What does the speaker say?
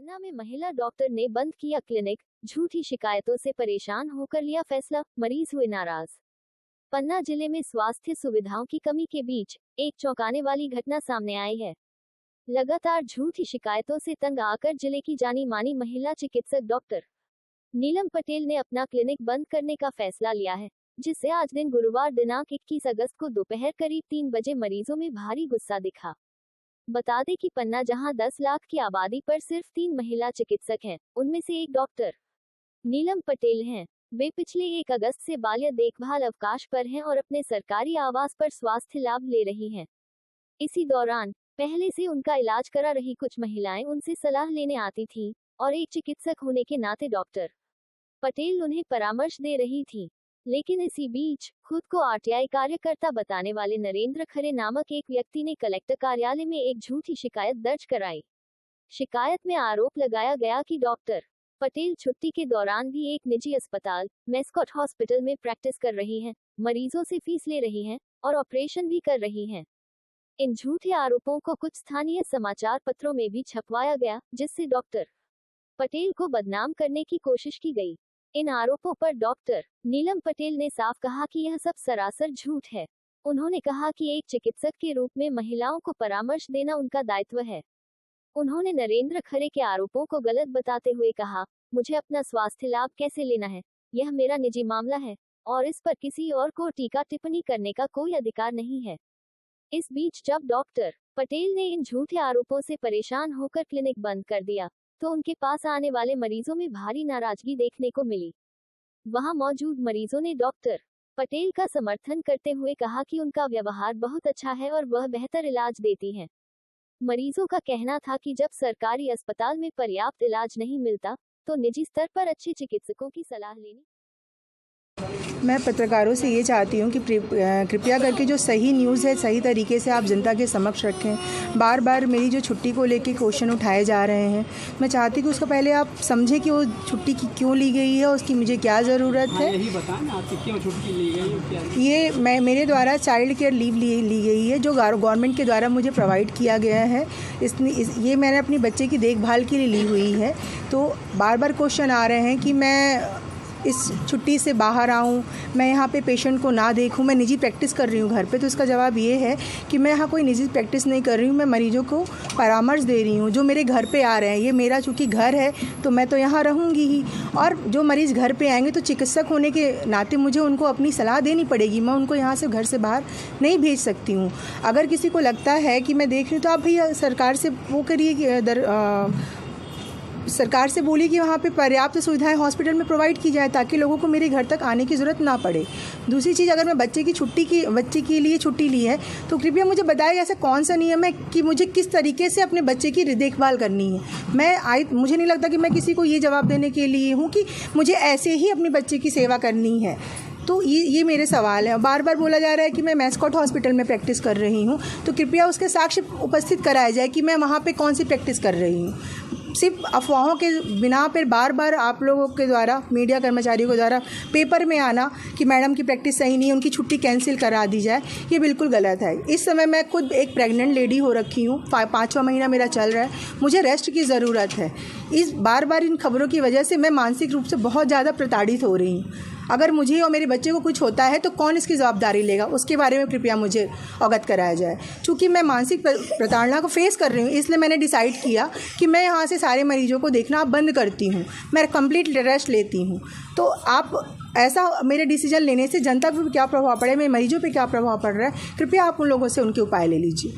पन्ना में महिला डॉक्टर ने बंद किया क्लिनिक, झूठी शिकायतों से परेशान होकर लिया फैसला, मरीज हुए नाराज। पन्ना जिले में स्वास्थ्य सुविधाओं की कमी के बीच एक चौंकाने वाली घटना सामने आई है। लगातार झूठी शिकायतों से तंग आकर जिले की जानी मानी महिला चिकित्सक डॉक्टर नीलम पटेल ने अपना क्लिनिक बंद करने का फैसला लिया है, जिससे आज दिन गुरुवार दिनांक 21 अगस्त को दोपहर करीब 3 बजे मरीजों में भारी गुस्सा दिखा। बता दें कि पन्ना जहां 10 लाख की आबादी पर सिर्फ 3 महिला चिकित्सक हैं, उनमें से एक डॉक्टर नीलम पटेल हैं। वे पिछले 1 अगस्त से बाल्य देखभाल अवकाश पर हैं और अपने सरकारी आवास पर स्वास्थ्य लाभ ले रही हैं। इसी दौरान पहले से उनका इलाज करा रही कुछ महिलाएं उनसे सलाह लेने आती थीं और एक चिकित्सक होने के नाते डॉक्टर पटेल उन्हें परामर्श दे रही थी। लेकिन इसी बीच खुद को आरटीआई कार्यकर्ता बताने वाले नरेंद्र खरे नामक एक व्यक्ति ने कलेक्टर कार्यालय में एक झूठी शिकायत दर्ज कराई। शिकायत में आरोप लगाया गया कि डॉक्टर पटेल छुट्टी के दौरान भी एक निजी अस्पताल मैस्कॉट हॉस्पिटल में प्रैक्टिस कर रही हैं, मरीजों से फीस ले रही हैं और ऑपरेशन भी कर रही हैं। इन झूठे आरोपों को कुछ स्थानीय समाचार पत्रों में भी छपवाया गया, जिससे डॉक्टर पटेल को बदनाम करने की कोशिश की गई। इन आरोपों पर डॉक्टर नीलम पटेल ने साफ कहा कि यह सब सरासर झूठ है। उन्होंने कहा कि एक चिकित्सक के रूप में महिलाओं को परामर्श देना उनका दायित्व है। उन्होंने नरेंद्र खरे के आरोपों को गलत बताते हुए कहा, मुझे अपना स्वास्थ्य लाभ कैसे लेना है, यह मेरा निजी मामला है और इस पर किसी और को टीका टिप्पणी करने का कोई अधिकार नहीं है। इस बीच जब डॉक्टर पटेल ने इन झूठे आरोपों से परेशान होकर क्लिनिक बंद कर दिया, तो उनके पास आने वाले मरीजों में भारी नाराजगी देखने को मिली। वहां मौजूद मरीजों ने डॉक्टर पटेल का समर्थन करते हुए कहा कि उनका व्यवहार बहुत अच्छा है और वह बेहतर इलाज देती हैं। मरीजों का कहना था कि जब सरकारी अस्पताल में पर्याप्त इलाज नहीं मिलता, तो निजी स्तर पर अच्छे चिकित्सकों की सलाह लेनी। मैं पत्रकारों से ये चाहती हूँ कि कृपया करके जो सही न्यूज़ है सही तरीके से आप जनता के समक्ष रखें। बार बार मेरी जो छुट्टी को लेके क्वेश्चन उठाए जा रहे हैं, मैं चाहती हूँ कि उसका पहले आप समझें कि वो छुट्टी की क्यों ली गई है, उसकी मुझे क्या ज़रूरत है। यही बताएं ना, आपकी क्यों छुट्टी ली गई? ये मेरे द्वारा चाइल्ड केयर लीव ली गई है, जो गवर्नमेंट के द्वारा मुझे प्रोवाइड किया गया है। ये मैंने अपनी बच्चे की देखभाल के लिए ली हुई है। तो बार बार क्वेश्चन आ रहे हैं कि मैं इस छुट्टी से बाहर आऊँ, मैं यहाँ पे पेशेंट को ना देखूँ, मैं निजी प्रैक्टिस कर रही हूँ घर पे। तो इसका जवाब ये है कि मैं यहाँ कोई निजी प्रैक्टिस नहीं कर रही हूँ, मैं मरीजों को परामर्श दे रही हूँ जो मेरे घर पे आ रहे हैं। ये मेरा चूँकि घर है तो मैं तो यहाँ रहूँगी ही, और जो मरीज़ घर पे आएंगे तो चिकित्सक होने के नाते मुझे उनको अपनी सलाह देनी पड़ेगी। मैं उनको यहाँ से घर से बाहर नहीं भेज सकती हूँ। अगर किसी को लगता है कि मैं देख रही हूँ तो आप भैया सरकार से वो करिए कि सरकार से बोलिए कि वहाँ पे पर्याप्त सुविधाएं हॉस्पिटल में प्रोवाइड की जाए, ताकि लोगों को मेरे घर तक आने की ज़रूरत ना पड़े। दूसरी चीज़, अगर मैं बच्चे के लिए छुट्टी ली है तो कृपया मुझे बताइए ऐसा कौन सा नियम है कि मुझे किस तरीके से अपने बच्चे की देखभाल करनी है। मुझे नहीं लगता कि मैं किसी को ये जवाब देने के लिए हूँ कि मुझे ऐसे ही अपने बच्चे की सेवा करनी है। तो ये मेरे सवाल है। बार बार बोला जा रहा है कि मैं मैस्कॉट हॉस्पिटल में प्रैक्टिस कर रही हूँ, तो कृपया उसके साक्ष्य उपस्थित कराया जाए कि मैं वहाँ पे कौन सी प्रैक्टिस कर रही हूँ। सिर्फ अफवाहों के बिना पर बार बार आप लोगों के द्वारा, मीडिया कर्मचारियों के द्वारा पेपर में आना कि मैडम की प्रैक्टिस सही नहीं है, उनकी छुट्टी कैंसिल करा दी जाए, ये बिल्कुल गलत है। इस समय मैं खुद एक प्रेग्नेंट लेडी हो रखी हूँ, 5वां महीना मेरा चल रहा है, मुझे रेस्ट की ज़रूरत है। इस बार इन खबरों की वजह से मैं मानसिक रूप से बहुत ज़्यादा प्रताड़ित हो रही हूँ। अगर मुझे और मेरे बच्चे को कुछ होता है तो कौन इसकी जवाबदारी लेगा, उसके बारे में कृपया मुझे अवगत कराया जाए। चूँकि मैं मानसिक प्रताड़ना को फेस कर रही हूँ, इसलिए मैंने डिसाइड किया कि मैं यहाँ से सारे मरीजों को देखना बंद करती हूँ, मैं कंप्लीट रेस्ट लेती हूँ। तो आप ऐसा मेरे डिसीजन लेने से जनता पर क्या प्रभाव पड़े, मेरे मरीजों पर क्या प्रभाव पड़ रहा है, कृपया आप उन लोगों से उनके उपाय ले लीजिए।